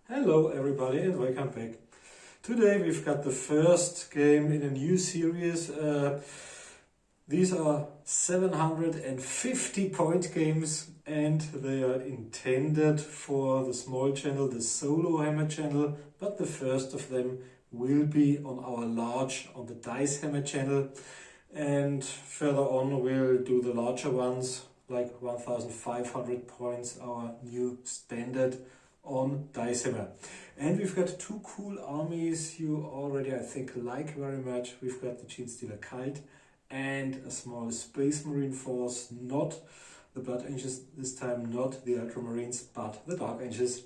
Hello everybody and welcome back. Today we've got the first game in a new series. These are 750 point games and they are intended for the small channel, the solo hammer channel, but the first of them will be on our large, on the dice hammer channel, and further on we'll do the larger ones like 1500 points, our new standard on dice hammer. And we've got two cool armies you already I think like very much. We've got the Genestealer Cult and a small Space Marine force, not the Blood Angels this time, not the Ultramarines, but the Dark Angels.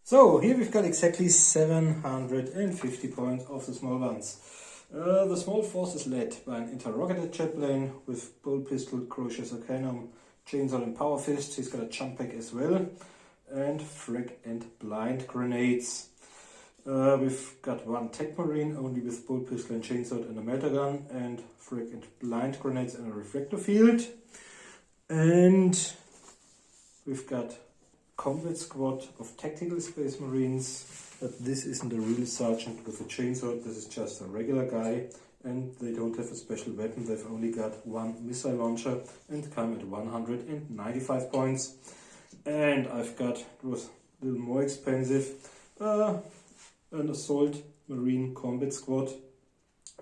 So here we've got exactly 750 points of the small ones. The small force is led by an interrogator chaplain with bolt pistol, crochet arcanum, chainsaw and power fist. He's got a jump pack as well, and frag and blind grenades. We've got one tech marine only with bolt pistol and chainsaw and a melter gun, and frag and blind grenades and a reflector field. And we've got combat squad of tactical space marines, but this isn't a real sergeant with a chainsaw, this is just a regular guy, and they don't have a special weapon, they've only got one missile launcher and come at 195 points. And I've got, it was a little more expensive, an assault marine combat squad,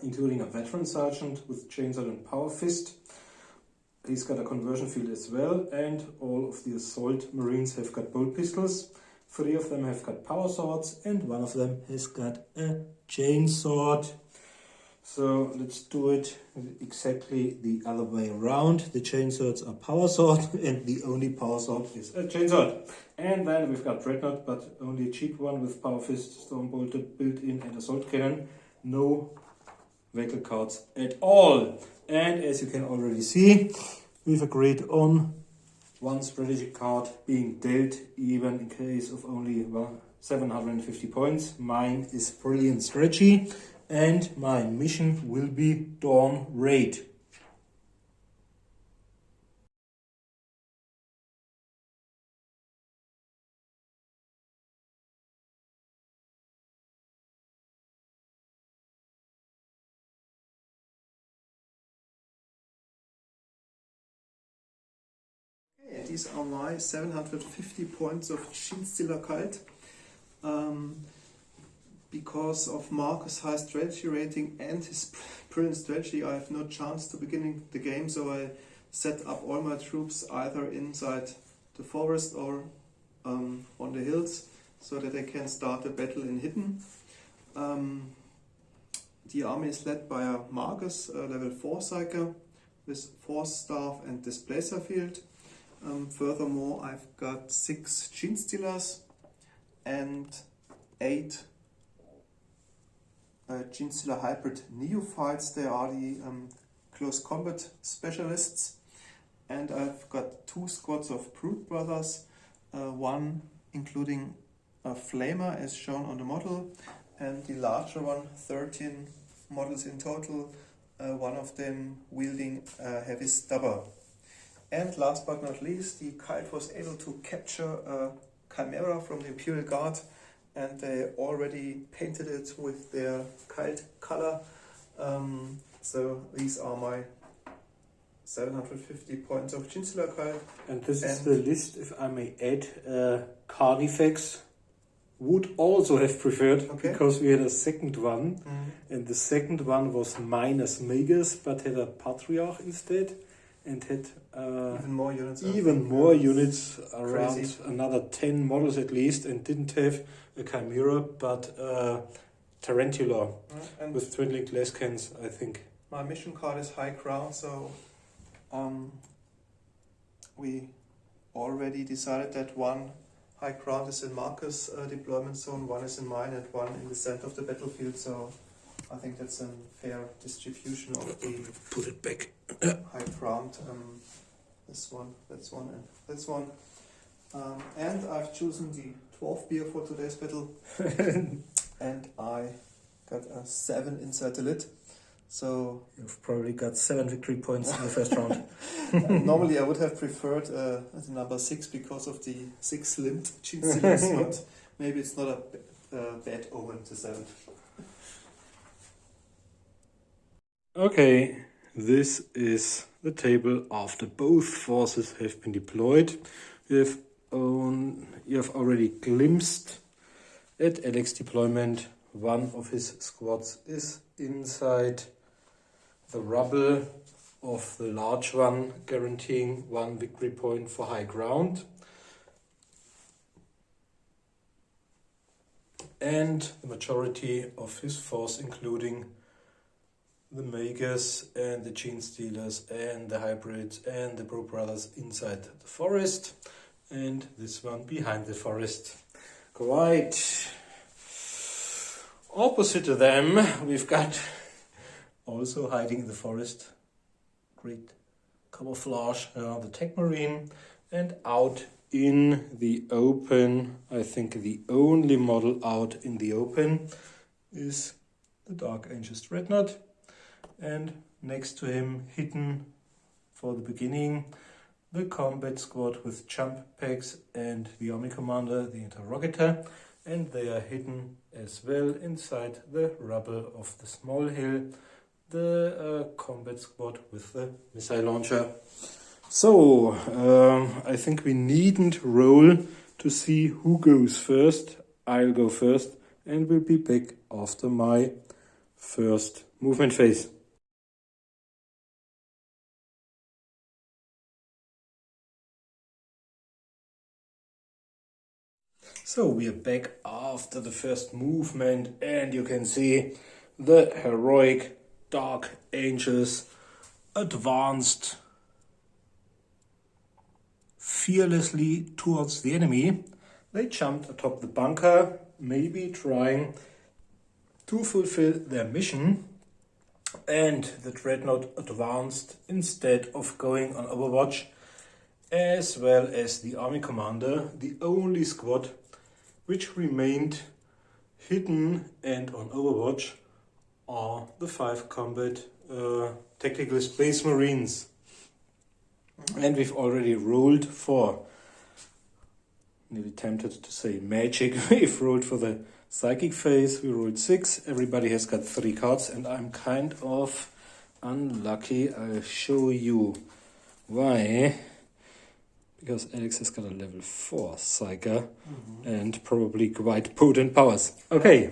including a veteran sergeant with chainsaw and power fist. He's got a conversion field as well, and all of the assault marines have got bolt pistols. 3 of them have got power swords, and 1 of them has got a chainsaw. So let's do it exactly the other way around. The chainswords are power sword, and the only power sword is a chainsaw. And then we've got dreadnought, but only a cheap one with power fist, storm bolted, built-in, and assault cannon. No vehicle cards at all. And as you can already see, we've agreed on one strategy card being dealt, even in case of only 750 points. Mine is Brilliant Strategy, and my mission will be Dawn Raid. Okay, these are my 750 points of Genestealer Cult. Because of Marcus' high strategy rating and his brilliant strategy, I have no chance to begin the game, so I set up all my troops either inside the forest or on the hills, so that I can start the battle in hidden. The army is led by a Marcus, level 4 psyker, with force staff and displacer field. Furthermore, I've got 6 Genestealers and 8 Genestealer hybrid neophytes. They are the close combat specialists. And I've got 2 squads of Brood Brothers, one including a flamer as shown on the model, and the larger one, 13 models in total, one of them wielding a heavy stubber. And last but not least, the Cult was able to capture a Chimera from the Imperial Guard, and they already painted it with their Cult color. So these are my 750 points of Genestealer Cult. And this is the list, if I may add. Carnifex would also have preferred, because we had a second one, and the second one was minus Magus, but had a Patriarch instead, and had even more units around crazy. Another 10 models at least, and didn't have a Chimera, but Tarantula with twin-linked lascans, I think. My mission card is High Ground, so we already decided that one High Ground is in Marcus' deployment zone, one is in mine, and one in the center of the battlefield, so I think that's a fair distribution of the put it back. High Ground. This one, this one, and this one. And I've chosen the 12 beer for today's battle. And I got a 7 inside the lid. So You've probably got 7 victory points in the first round. normally I would have preferred the number 6 because of the 6 limbed Genestealers, but maybe it's not a bad omen to 7. Okay, this is the table after both forces have been deployed. You have already glimpsed at Alex deployment. One of his squads is inside the rubble of the large one, guaranteeing 1 victory point for high ground. And the majority of his force, including the Magus and the Genestealers and the Hybrids and the Bro Brothers inside the forest, and this one behind the forest. Quite opposite to them, we've got also hiding in the forest, great camouflage, the Tech Marine, and out in the open, I think the only model out in the open is the Dark Ancient Dreadnought, and next to him, hidden for the beginning, the combat squad with jump packs and the army commander, the interrogator, and they are hidden as well inside the rubble of the small hill, the combat squad with the missile launcher. So, I think we needn't roll to see who goes first. I'll go first and will be back after my first movement phase. So we are back after the first movement, and you can see the heroic Dark Angels advanced fearlessly towards the enemy. They jumped atop the bunker, maybe trying to fulfill their mission, and the Dreadnought advanced instead of going on Overwatch, as well as the army commander, the only squad which remained hidden and on Overwatch are the 5 combat tactical space marines. And we've already rolled for, nearly tempted to say magic, we've rolled for the psychic phase, we rolled 6, everybody has got 3 cards, and I'm kind of unlucky. I'll show you why. Because Alex has got a level 4 Psyker and probably quite potent powers. Okay,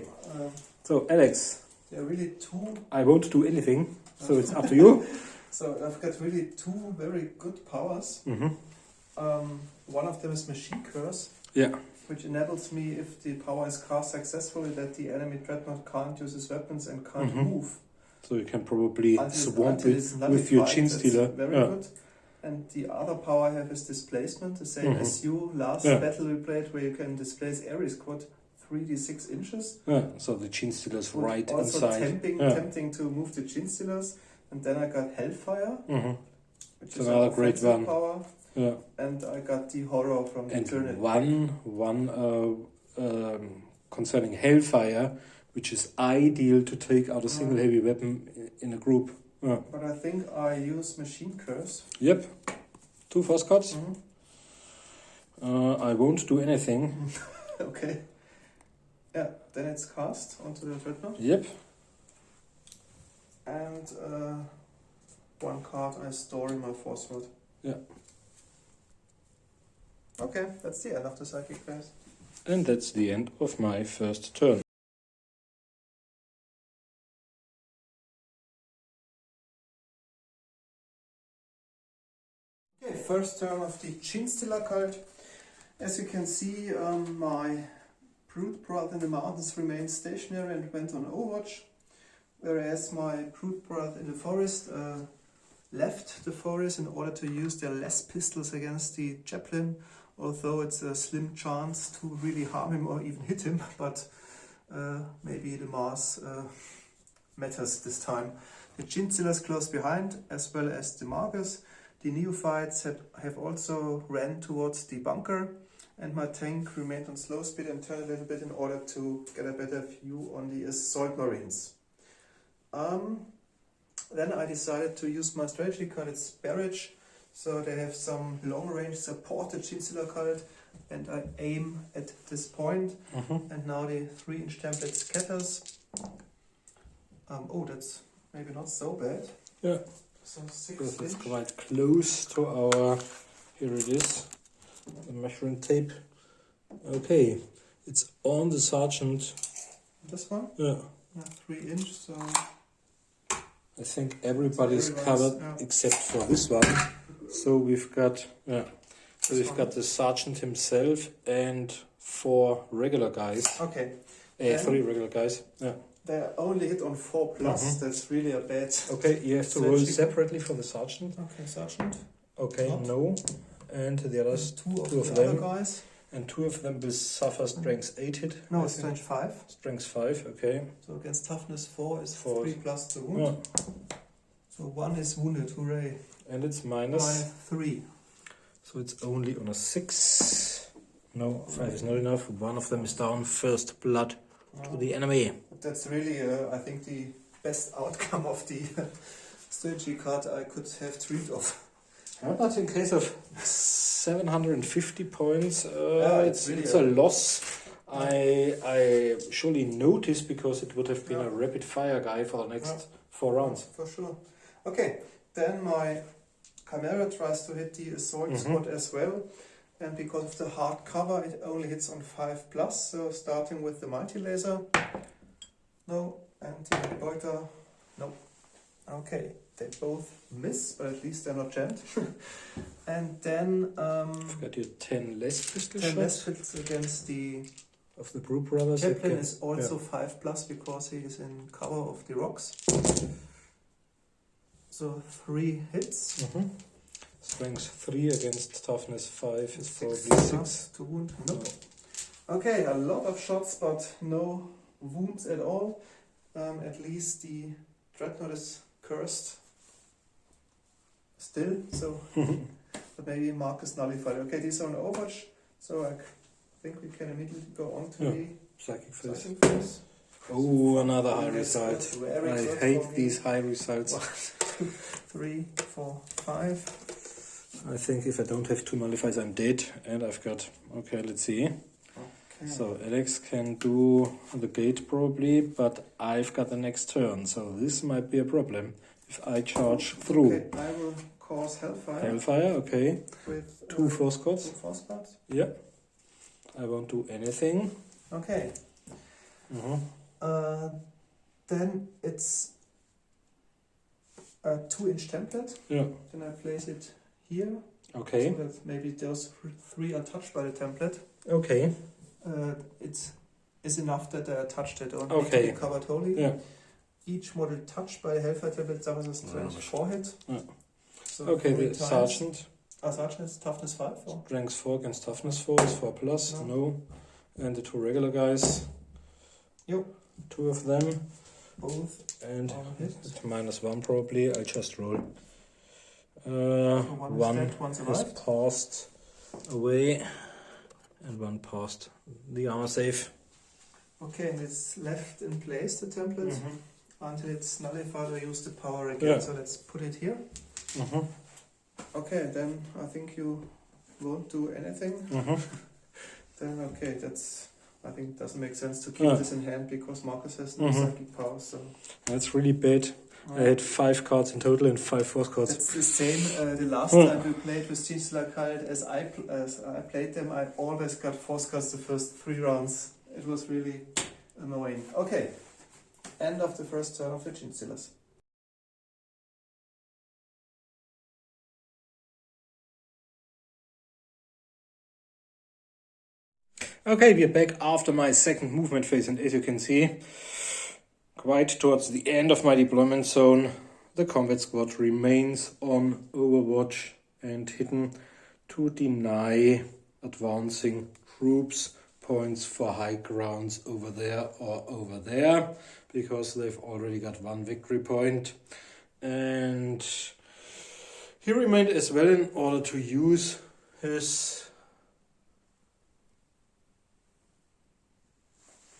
so Alex, there are really 2. I won't do anything, so it's up to you. So I've got really 2 very good powers. One of them is Machine Curse, Yeah. which enables me, if the power is cast successfully, that the enemy Dreadnought can't use his weapons and can't move. So you can probably swamp until it it's with your nullified. Genestealer. That's very good. And the other power I have is Displacement, the same as you. Last battle we played, where you can displace every squad 3d6 inches. Yeah. So the Genestealer's right also inside. tempting to move the Genestealers. And then I got Hellfire, which is another an great offensive one. power. Yeah. And I got the Horror from the And Eternity. one concerning Hellfire, which is ideal to take out a single heavy weapon in a group. But I think I use Machine Curse. Yep. 2 force cards. I won't do anything. Okay. Yeah, then it's cast onto the Dreadnought. Yep. And 1 card I store in my force mode. Yeah. Okay, that's the end of the psychic phase. And that's the end of my first turn. Okay, first turn of the Genestealer Cult. As you can see, my Brood Broth in the mountains remained stationary and went on Overwatch, whereas my Brood Broth in the forest left the forest in order to use their less pistols against the Chaplain, although it's a slim chance to really harm him or even hit him, but maybe the mass matters this time. The Genestealers close behind, as well as the Magus. The Neophytes have also ran towards the bunker, and my tank remained on slow speed and turned a little bit in order to get a better view on the assault marines. Then I decided to use my strategy card, it's Barrage. So they have some long range supported Genestealer Cult, and I aim at this point. And now the 3-inch template scatters. Oh, that's maybe not so bad. Yeah. So 6 Because it's inch. quite close to our, here it is, the measuring tape. Okay, it's on the sergeant. This one? Yeah. Yeah, 3 inch, so I think everybody's everyone's, covered yeah. except for this one. So we've got, yeah, so This we've one. got the sergeant himself and 4 regular guys. Okay. 3 regular guys. Yeah. They only hit on 4 plus. That's really a bad. Okay, you have to roll separately for the sergeant. Okay, sergeant. Okay, Not. no. And the others, Two of two of the them. other guys. And 2 of them will suffer strength 8 hit. No, I it's think. strength 5. Strength 5, okay. So against toughness 4 is 4. 3 plus the wound. Yeah. So 1 is wounded, hooray. And it's minus. Minus 3. So it's only on a 6. No, 5 is not enough. One of them is down. First blood to the enemy. That's really, I think, the best outcome of the strategy card I could have dreamed of. Yeah, but in case of 750 points, it's really it's a loss. I surely noticed because it would have been Yeah. a rapid fire guy for the next 4 rounds. For sure. Okay, then my Chimera tries to hit the assault squad as well. And because of the hard cover, it only hits on 5 plus. So starting with the mighty laser. No. And the Bolter. No. Okay, they both miss, but at least they're not jammed. And then Got your 10 less pistol 10 less shots hits against the of the Brew Brothers. you Chaplain can- is also 5 plus because he is in cover of the rocks. So 3 hits. Strength 3 against toughness 5 is 6 probably 6. plus to wound. Nope. Okay, a lot of shots, but no wounds at all. At least the Dreadnought is cursed still, so but maybe Mark is nullified. Okay, these are on Overwatch, so I think we can immediately go on to Yeah. the Psychic Phase. Psychic Phase. Oh, another high That's result. very I close hate for me. these high results. 3, 4, 5. I think if I don't have 2 nullifiers, I'm dead. And I've got... Okay, let's see. Okay. So Alex can do the gate probably, but I've got the next turn. So this might be a problem if I charge through. Okay, I will cause Hellfire. Hellfire, okay. With 2 force cards. 2 force cards. Yeah. I won't do anything. Okay. Then it's a 2-inch template. Yeah. Then I place it here. Okay. So that maybe those 3 are touched by the template. Okay. It is enough that I touched it. Or need Okay. to be covered wholly. Yeah. Each model touched by the Hellfire template suffers a strength 4 hit. Yeah. So Okay, 3 the times. sergeant. Sergeant is toughness 5. Or? Strength 4 against toughness 4 is 4 plus. No. No. And the 2 regular guys. Yep. 2 of them. Both And are hit. it's -1 probably. I'll just roll. one is One dead, one has survived. passed away. And 1 passed the armor save. Okay, and it's left in place, the template, until it's nullified or use the power again. Yeah. So let's put it here. Okay, then I think you won't do anything. Then, okay, I think it doesn't make sense to keep this in hand because Marcus has no psychic power. So That's really bad. I had 5 cards in total and 5 force cards. that's the same. The last time we played with Genestealer Cult, as I played them, I always got force cards the first 3 rounds. It was really annoying. Okay, end of the first turn of the Genestealers. Okay, we're back after my second movement phase, and as you can see, quite towards the end of my deployment zone, the combat squad remains on Overwatch and hidden to deny advancing troops points for high grounds over there or over there, because they've already got 1 victory point. And he remained as well in order to use his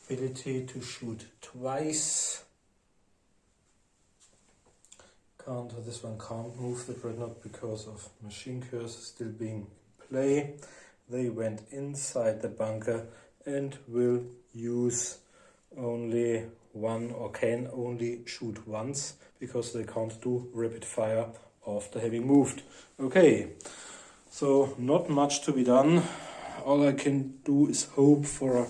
ability to shoot twice This one can't move the dreadnought because of machine curse still being in play. They went inside the bunker and will use only one, or can only shoot once, because they can't do rapid fire after having moved. Okay, so not much to be done. All I can do is hope for a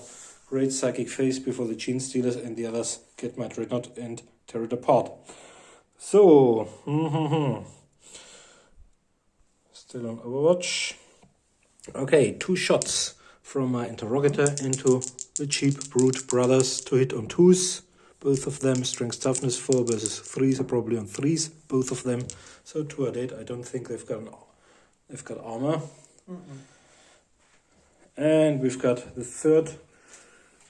great psychic phase before the Genestealers and the others get my dreadnought and tear it apart. So, still on Overwatch. Okay, 2 shots from my interrogator into the cheap brute brothers to hit on 2s. Both of them strength toughness 4 versus 3s, so probably on 3s, both of them. So 2 are dead. I don't think they've got armor. And we've got the 3rd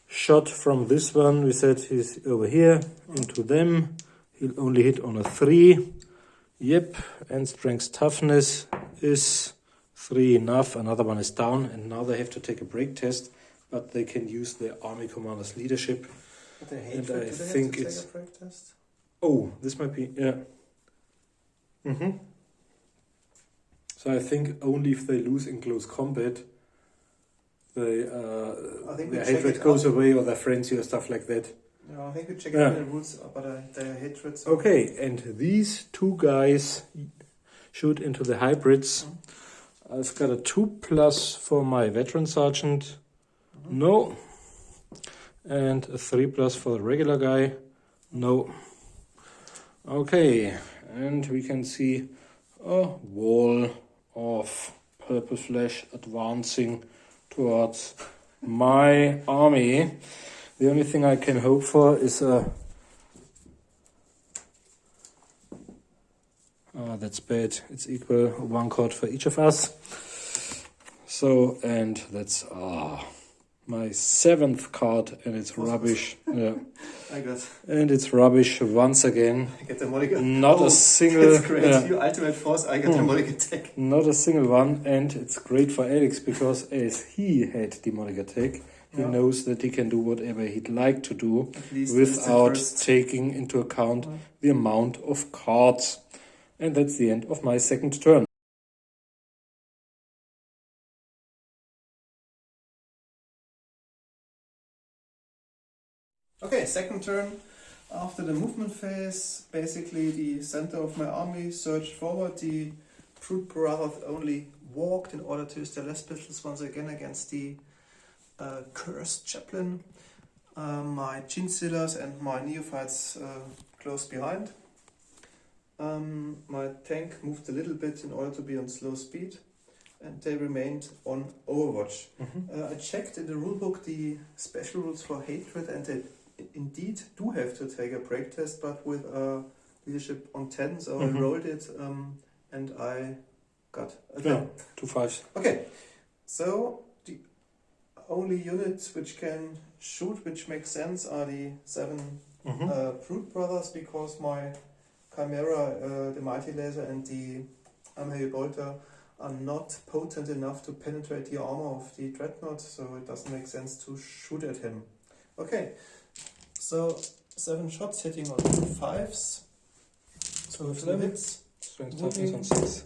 shot from this one. We said he's over here into them. He'll only hit on a 3. Yep, and strength toughness is 3 enough. Another one is down, and now they have to take a break test, but they can use their army commander's leadership. But they hate And do I they think have to it's take a break test? Oh, this might be, yeah. So I think only if they lose in close combat, they I think we their check hatred it goes out. away, or their frenzy or stuff like that. Yeah, I think we check Yeah. out the rules, but their hatred. Okay, and these 2 guys shoot into the hybrids. I've got a 2+ for my veteran sergeant. No. And a 3+ for the regular guy. No. Okay, and we can see a wall of purple flesh advancing towards my army. The only thing I can hope for is a... that's bad. It's equal 1 card for each of us. So, and that's my 7th card, and it's rubbish. Yeah. I got. And it's rubbish once again. I get the mulligan. Not a single... That's great. yeah. You ultimate force. I get the mulligan attack. Not a single one, and it's great for Alex because as he had demonic attack, he knows that he can do whatever he'd like to do At least without that's the first. taking into account the amount of cards. And that's the end of my 2nd turn. Okay, 2nd turn. After the movement phase, basically the center of my army surged forward. The brute brothers only walked in order to use their less pistols once again against the cursed chaplain. My Genestealers and my neophytes close behind. My tank moved a little bit in order to be on slow speed, and they remained on Overwatch. I checked in the rulebook the special rules for hatred, and they indeed do have to take a break test, but with a leadership on 10, so I rolled it and I got a 10. 2 5s. Okay, so the only units which can shoot, which makes sense, are the 7 brute brothers, because my Chimera, the mighty laser, and the Amhei bolter are not potent enough to penetrate the armor of the dreadnought, so it doesn't make sense to shoot at him. Okay, so 7 shots hitting on 2 5s. So with 2 hits, Strength toughness on 6.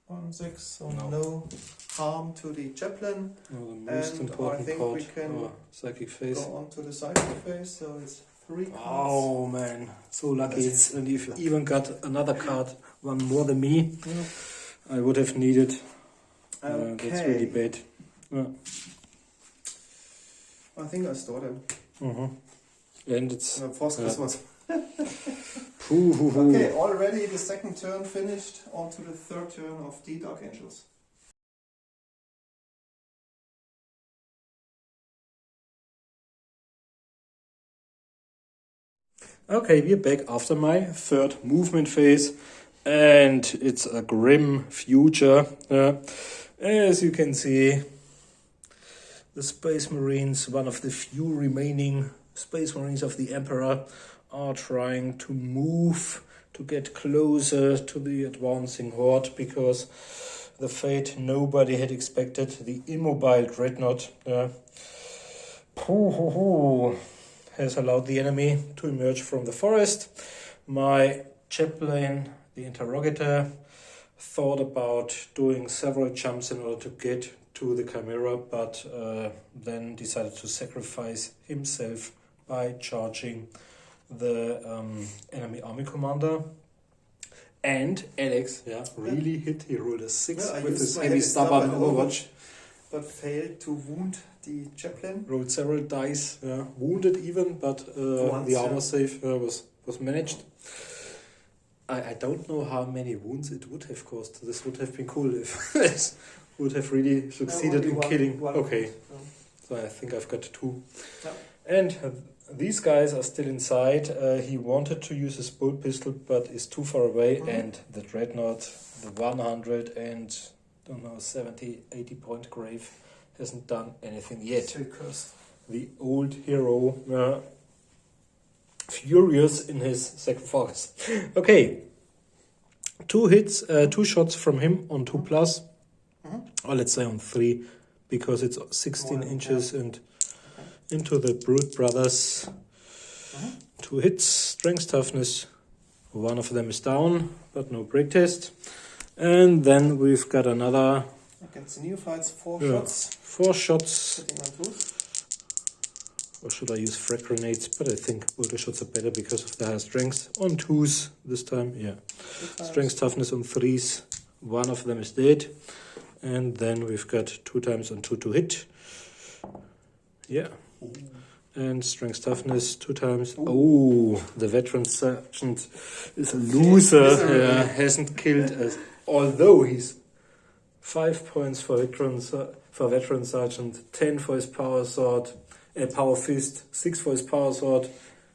on 6, so no harm to the chaplain. No, the most And I important think part, we can our psychic phase. Go on to the psychic phase, so it's 3 cards. Oh man, so lucky. And you've even got another card, one more than me. Yeah. I would have needed. Okay. That's really bad. Yeah. I think I store them. And it's... Force Christmas. Pooh. Okay, already the 2nd turn finished. On to the 3rd turn of the Dark Angels. Okay, we're back after my 3rd movement phase, and it's a grim future. As you can see, the Space Marines, one of the few remaining Space Marines of the Emperor, are trying to move to get closer to the advancing horde, because the fate nobody had expected, the immobile dreadnought, has allowed the enemy to emerge from the forest. My chaplain, The interrogator thought about doing several jumps in order to get to the Chimera, but then decided to sacrifice himself by charging the enemy army commander. And Alex, really hit. He rolled a 6 with his heavy stubborn overwatch. But failed to wound the chaplain. Rolled several dice, wounded even, but the armor save was managed. I don't know how many wounds it would have caused. This would have been cool if this would have really succeeded in killing. Okay, so I think I've got 2. Yeah. And these guys are still inside. He wanted to use his bolt pistol, but is too far away. And the dreadnought, the 100 and 70, 80 point grave hasn't done anything yet. So cursed. The old hero, furious in his sacrifice. Okay, 2 hits, 2 shots from him on 2+, or let's say on 3, because it's 16 inches and into the Brute Brothers. 2 hits, strength, toughness. One of them is down, but no break test. And then we've got another. Against the neophytes, 4 shots. 4 shots. Sitting on 2. Or should I use frag grenades? But I think bolter shots are better because of the higher strength. On 2s this time, Strength, toughness on 3s. One of them is dead. And then we've got 2 times on 2 to hit. And strength, toughness 2 times. Oh, the veteran sergeant is a loser. Hasn't killed us. Although he's 5 points for veteran sergeant, 10 for his power sword. Power fist, 6 for his power sword,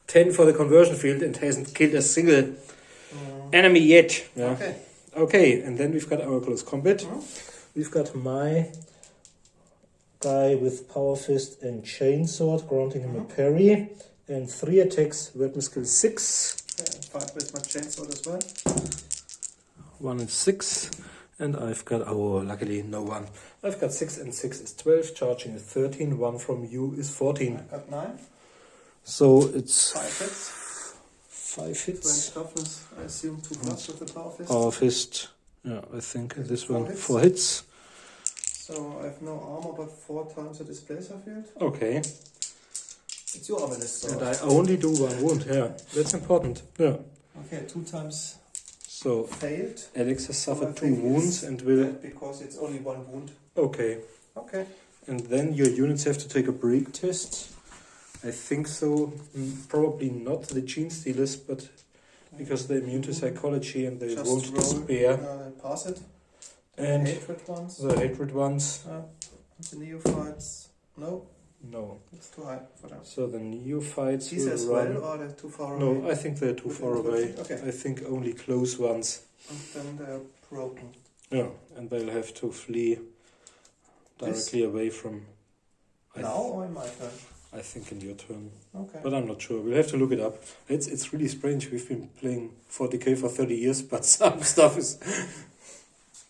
10 for the conversion field, and hasn't killed a single enemy yet. Okay, and then we've got our close combat. We've got my guy with power fist and chainsword, granting him a parry, and 3 attacks, weapon skill 6. 5 with my chainsword as well. 1 and 6. And I've got, luckily no one. I've got 6 and 6 is 12, charging is 13, 1 from you is 14. I've got 9. So it's 5 hits. 5 hits. Strength, toughness, I assume 2+ with the power fist. Power fist, I think this one 4 hits. So I have no armor, but 4 times the displacer field. Okay. It's your obelisk sword. And I only do 1 wound, that's important. Okay, 2 times. So failed. Alex has suffered 2 wounds and will. Because it's only 1 wound. Okay. And then your units have to take a break test. I think so. Probably not the Genestealers, but because they're immune to psychology and they just won't roll, despair. Pass it. And the hatred ones. The neophytes. No. It's too high for them. So the neophytes These will as run. well, or they're too far away? No, I think they're too far away. Okay. I think only close ones. And then they're broken. And they'll have to flee directly away from. Now or in my turn? I think in your turn. Okay. But I'm not sure. We'll have to look it up. It's really strange. We've been playing 40k for 30 years, but some stuff is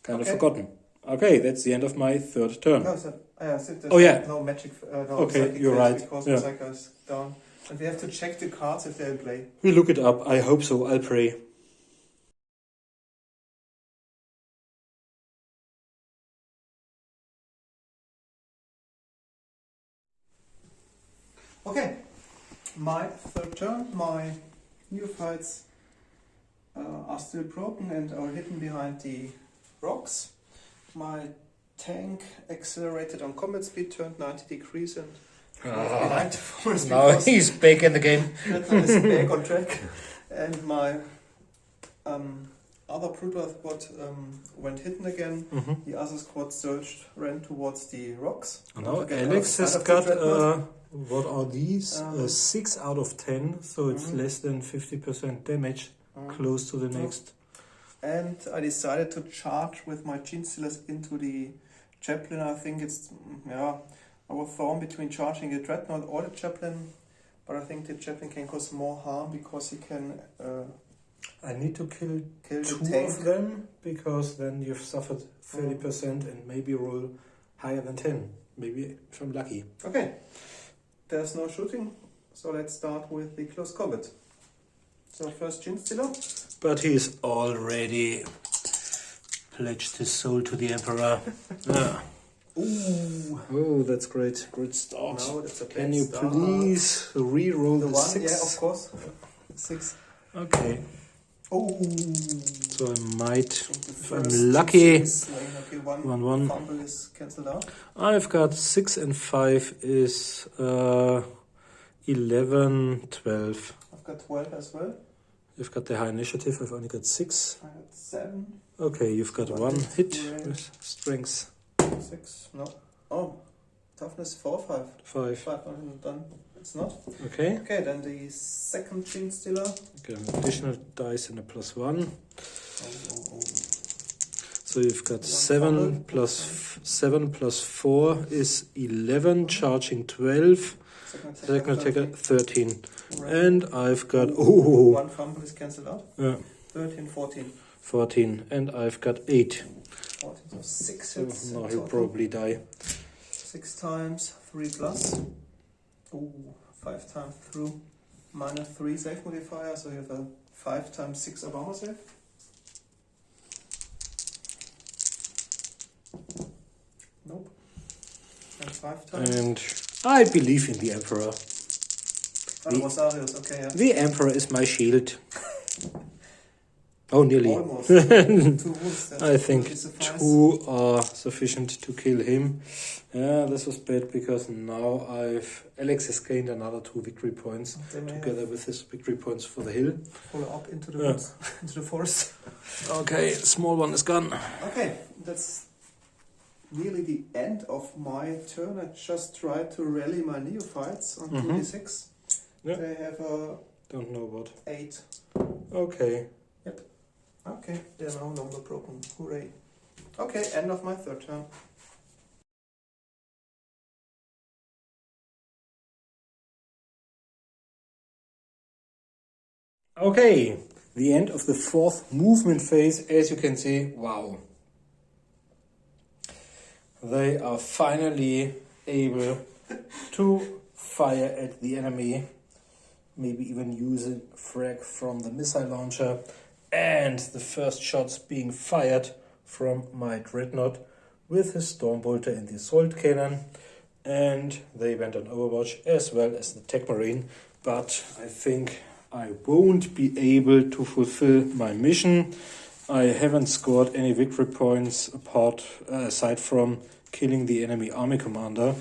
kind of forgotten. Okay, that's the end of my 3rd turn. No magic. No okay, you're right. Because the psycho is down. And we have to check the cards if they're in play. We'll look it up. I hope so. I'll pray. Okay, my 3rd turn. My neophytes are still broken and are hidden behind the rocks. My tank accelerated on combat speed, turned 90 degrees and behind the forest. Now he's back in the game. That is back on track. And my other Brutal squad went hidden again. The other squad ran towards the rocks. Now Alex has got, what are these? 6 out of 10, so it's less than 50% damage, close to the next. And I decided to charge with my Genestealers into the chaplain. I think it's, I was thrown between charging the dreadnought or the chaplain, but I think the chaplain can cause more harm because he can. I need to kill 2 tank. of them, because then you've suffered 30% and maybe roll higher than 10. Maybe if I'm lucky. Okay, there's no shooting, so let's start with the close combat. So first Genestealer. But he's already pledged his soul to the Emperor. Yeah. Ooh. Oh, that's great. Great start. No, that's a Can bad you start. please re-roll the The 1, 6? yeah, of course. 6. Okay. Oh. So I might, if I'm First lucky, okay, 1-1. fumble is cancelled out. I've got 6 and 5 is 11, 12. I've got 12 as well. You've got the high initiative. I've only got 6. I got 7. Okay, you've got So 1 hit hooray. with strength 6. No. Oh. Toughness 4, 5. 5. 5 and done. It's not. Okay. Okay, then the second Genestealer. Get an additional dice and a +1. Oh. So you've got One 7 fumble. plus 7 plus 4 is 11, charging 12. Second attacker 13. And I've got One fumble is cancelled out. yeah, 13, 14. 14. And I've got 8. 14, so 6 So hits. now in he'll total. probably die. 6 times 3 plus. Ooh, 5 times through. Minus 3 save modifier, so you have a 5 times 6 of armor save. Nope. And 5 times. And I believe in the Emperor. Oh, Rosarius, okay, yeah. The Emperor is my shield. Oh, nearly. Almost. 2 wounds. That I think will suffice. 2 are sufficient to kill him. Yeah, this was bad because now Alex has gained another 2 victory points They may together with his victory points for the hill. follow up into the Yeah. woods, into the forest. Okay, small one is gone. Okay, that's nearly the end of my turn. I just tried to rally my neophytes on 2d6. Yeah. They have a Don't know what. 8. Okay. Okay, they're no longer broken. Hooray. Okay, end of my third turn. Okay, the end of the 4th movement phase. As you can see, wow. They are finally able to fire at the enemy. Maybe even using frag from the missile launcher. And the first shots being fired from my Dreadnought with his Stormbolter and the Assault Cannon. And they went on Overwatch as well as the Tech Marine. But I think I won't be able to fulfill my mission. I haven't scored any victory points aside from killing the enemy army commander.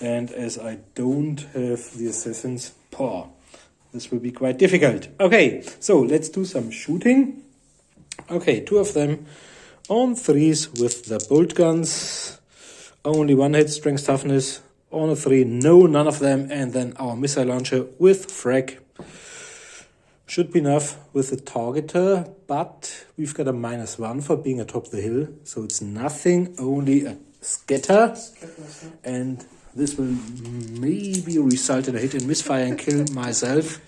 And as I don't have the assassins, this will be quite difficult. Okay, so let's do some shooting. Okay, 2 of them on 3s with the bolt guns. Only 1 hit, strength, toughness. On a 3, no, none of them. And then our missile launcher with frag. Should be enough with the targeter, but we've got a -1 for being atop the hill. So it's nothing, only a scatter. And this will maybe result in a hit and misfire and kill myself.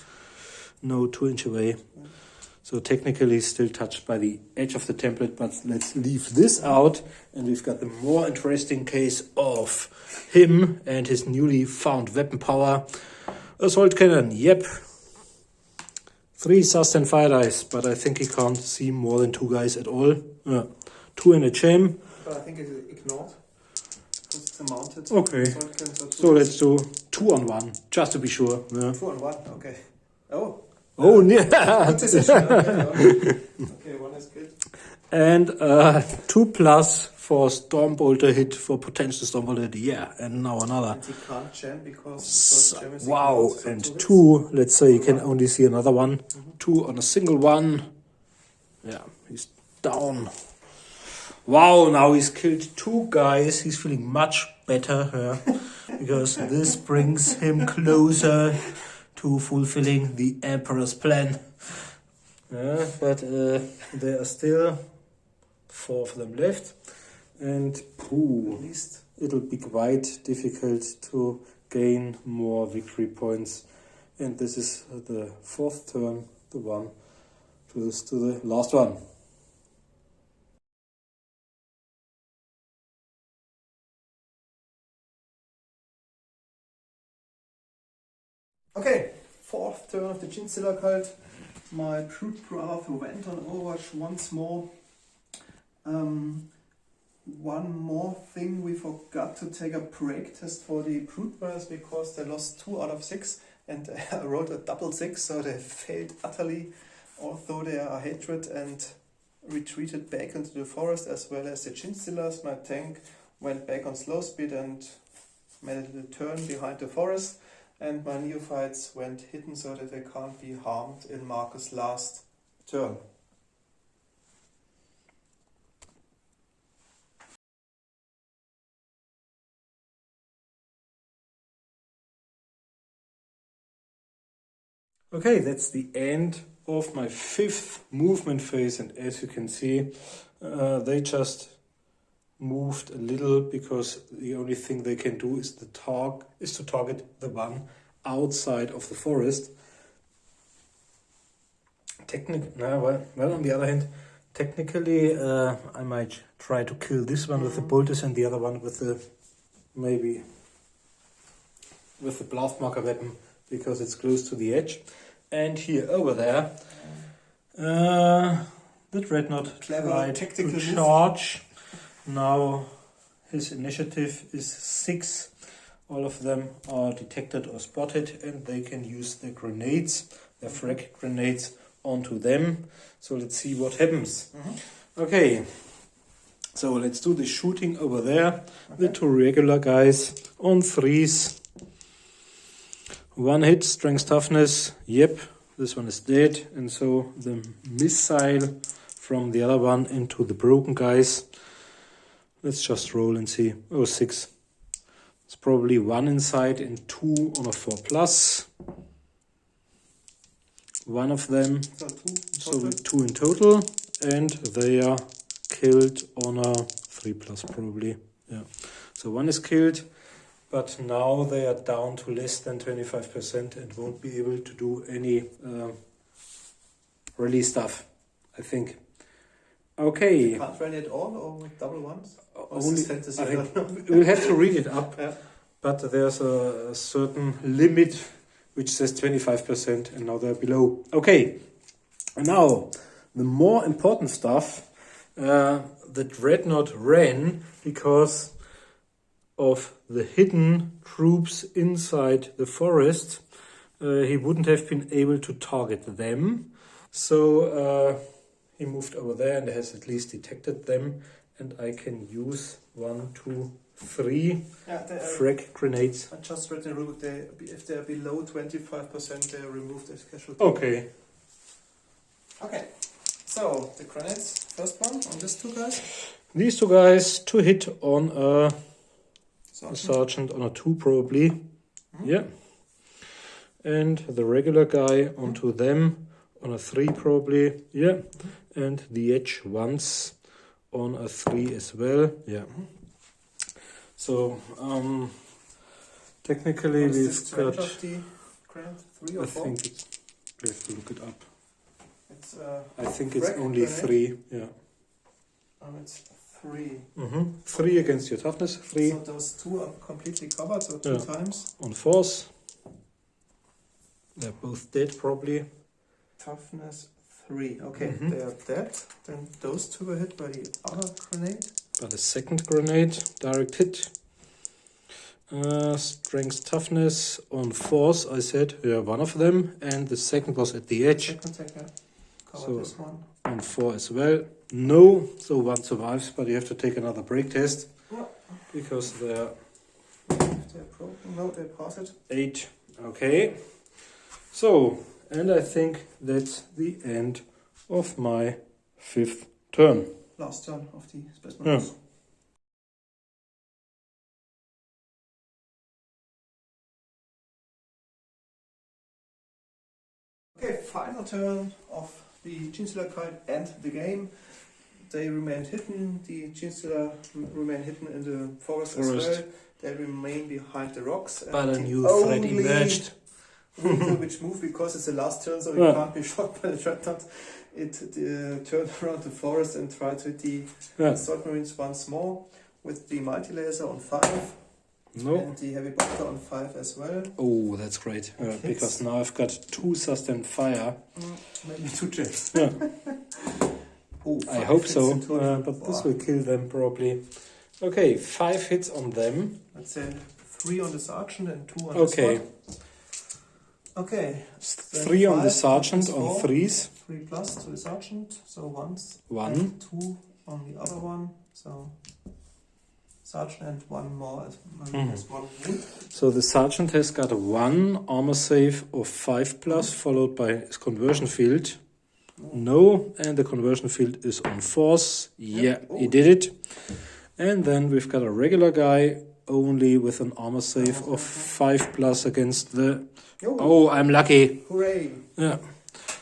No, 2 inch away. So technically still touched by the edge of the template, but let's leave this out. And we've got the more interesting case of him and his newly found weapon power. Assault cannon, yep. 3 sustain fire dice, but I think he can't see more than 2 guys at all. 2 in a gem. But I think it's ignored. Because it's a mounted. Okay. So So let's do 2 on 1, just to be sure. Yeah. 2 on 1, okay. Oh. Oh, yeah. Good decision. Okay, 1 is good. And 2 plus for Stormbolter hit, for potential Stormbolter hit, yeah. And now another. And he can't jam because jam is Wow, ignored, so and 2 hits. 2, let's say you can only see another one. 2 on a single one. Yeah, he's down. Wow, now he's killed 2 guys. He's feeling much better because this brings him closer to fulfilling the Emperor's plan. Yeah, but there are still 4 of them left. And At least. it'll be quite difficult to gain more victory points. And this is the 4th turn, the one close to the last one. Okay, 4th turn of the Genestealer Cult. my brute brother who went on Overwatch once more. One more thing, we forgot to take a break test for the brute brothers because they lost 2 out of 6 and I rolled a double 6, so they failed utterly, although they are hatred, and retreated back into the forest, as well as the Genestealers. My tank went back on slow speed and made a little turn behind the forest, and my neophytes went hidden so that they can't be harmed in Marcus' last turn. Okay, that's the end of my 5th movement phase, and as you can see, they just moved a little because the only thing they can do is to target the one outside of the forest. Well, on the other hand, technically, I might try to kill this one with the bolters and the other one with the blast marker weapon, because it's close to the edge. And here over there, the Dreadnought tried to charge. Now his initiative is 6. All of them are detected or spotted, and they can use their grenades, their frag grenades, onto them. So let's see what happens. Okay, so let's do the shooting over there. The 2 regular guys on 3s. 1 hit, strength, toughness. Yep, this one is dead. And so the missile from the other one into the broken guys. Let's just roll and see. Oh, 6. It's probably 1 inside and 2 on a 4+. One of them, so 2 in total. And they are killed on a 3+ probably. Yeah. So 1 is killed. But now they are down to less than 25% and won't be able to do any release stuff, I think. Okay. You can't run it all or with double ones? Only, I think we'll have to read it up, yeah. But there's a certain limit which says 25% and now they're below. Okay, and now the more important stuff, the Dreadnought ran because of the hidden troops inside the forest. He wouldn't have been able to target them, so he moved over there and has at least detected them, and I can use 1, 2, 3 frag grenades. I just read the rule, if they're below 25%, they are removed as casualty. Okay. Okay, so the grenades, first one on these 2 guys. These 2 guys, 2 hit on a sergeant on a 2 probably. Yeah. And the regular guy onto them on a 3 probably. Yeah. And the edge once on a 3 as well. Yeah. So technically we've got, the grenade, 3 or 4? I think it's, we have to look it up. It's I think it's only grenade. 3. Yeah. It's 3. 3 against your toughness, 3. So those 2 are completely covered, so 2 times. On 4s. They're both dead probably. Toughness 3. Okay, they are dead. Then those 2 were hit by the other grenade. By the second grenade, direct hit. Strength, toughness on 4s, I said. Yeah, one of them. And the second was at the edge. Cover this one. On 4 as well. No, so 1 survives, but you have to take another break test. Because they're... If they're broken, no, they pass it. 8, okay. So, and I think that's the end of my 5th turn. Last turn of the Space Marines. Yeah. Okay, final turn of the Genestealer Cult and the game. They remained hidden. The Genestealer remain hidden in the forest as well. They remain behind the rocks. But a new threat emerged. Which move, because it's the last turn, so it can't be shot by the Dreadnought. It turned around the forest and tried to hit the Assault Marines once more with the multi-laser on 5. No. And the heavy bolter on 5 as well. Oh, that's great. Because now I've got 2 sustained fire. Maybe 2 jets. Yeah. Oh, I 5 hope hits so, in total. but this will kill them probably. Okay, 5 hits on them. Let's say 3 on the sergeant and 2 on Okay. the squad. Okay. 3 on the 5 sergeant plus on 4. 3s. 3 plus to the sergeant, so once. 1. And 2 on the other one, so sergeant and 1 more as one wound. So the sergeant has got a 1 armor save of 5 plus, followed by his conversion field. No, and the conversion field is on force. Yeah, he did it. And then we've got a regular guy, only with an armor save of 5 plus against the... Oh, I'm lucky. Hooray! Yeah,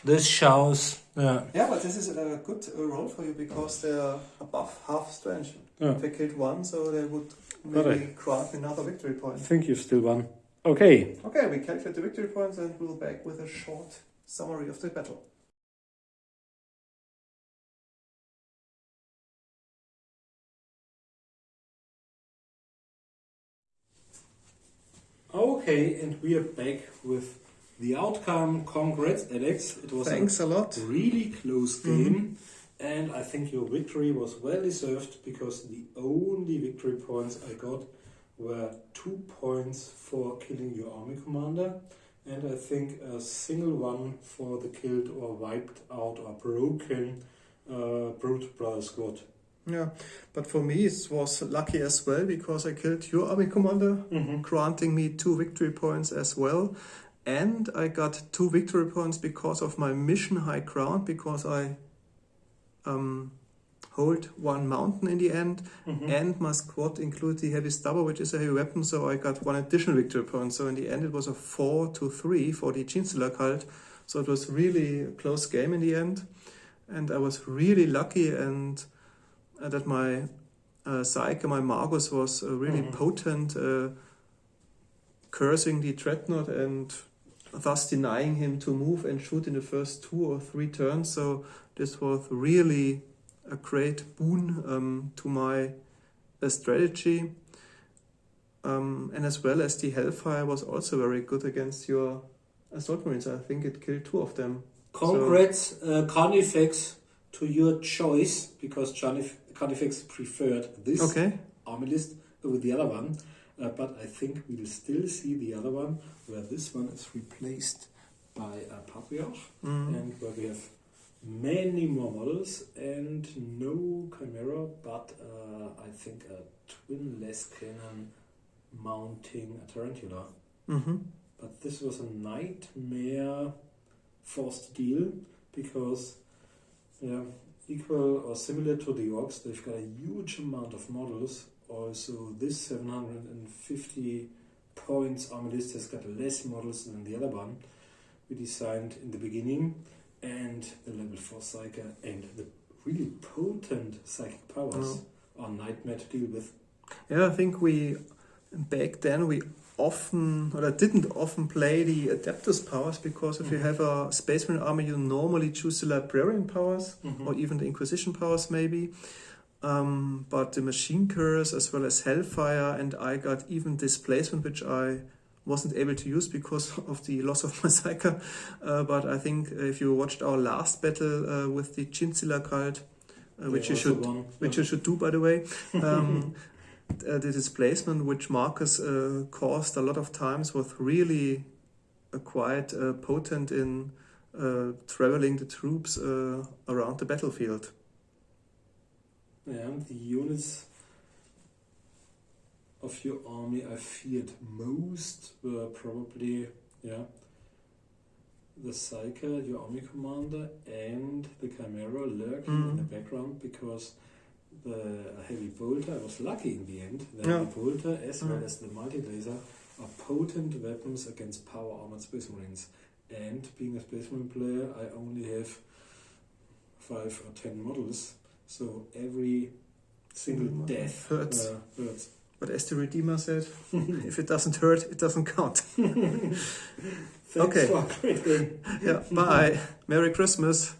this shows... Yeah. Yeah, but this is a good roll for you because they are above half strength. Yeah. They killed 1, so they would maybe grant another victory point. I think you've still won. Okay. Okay, we calculate the victory points and we'll back with a short summary of the battle. Okay, and we are back with the outcome. Congrats, Alex. It was Thanks a lot. really close game, and I think your victory was well deserved because the only victory points I got were 2 points for killing your army commander, and I think a single one for the killed or wiped out or broken Brute Brother squad. Yeah, but for me it was lucky as well because I killed your army commander, granting me 2 victory points as well. And I got 2 victory points because of my mission high ground, because I hold 1 mountain in the end, and my squad includes the heavy stubber, which is a heavy weapon, so I got 1 additional victory point. So in the end it was a 4-3 for the Genestealer Cult. So it was really a close game in the end, and I was really lucky and that my Psyche, my Magus, was really potent, cursing the Dreadnought and thus denying him to move and shoot in the first 2 or 3 turns. So this was really a great boon to my strategy. And as well as the Hellfire was also very good against your Assault Marines. I think it killed 2 of them. Congrats, Carnifex, to your choice, because Carnifex preferred this army list over the other one. But I think we'll still see the other one, where this one is replaced by a Patriarch, and where we have many more models and no Chimera, but I think a twin-less cannon mounting a Tarantula. But this was a nightmare forced deal, because equal or similar to the Orcs, they've got a huge amount of models. Also, this 750 points army list has got less models than the other one we designed in the beginning, and the level 4 Psyche and the really potent psychic powers are nightmare to deal with. Yeah, I think back then we didn't often play the Adeptus powers, because if you have a Space Marine army, you normally choose the Librarian powers or even the Inquisition powers maybe. But the Machine Curse as well as Hellfire, and I got even Displacement, which I wasn't able to use because of the loss of my Psyche. But I think if you watched our last battle with the Genestealer Cult, which you should do, by the way, the displacement which Marcus caused a lot of times was really quite potent in traveling the troops around the battlefield. Yeah, the units of your army I feared most were probably the Psyche, your army commander, and the Chimera lurking in the background, because the heavy bolter, I was lucky in the end. The heavy bolter as well as the multi-laser are potent weapons against power armored Space Marines. And being a Space Marine player, I only have 5 or 10 models, so every single death hurts. But as the Redeemer said, if it doesn't hurt, it doesn't count. Thanks for a great game. Bye. Merry Christmas.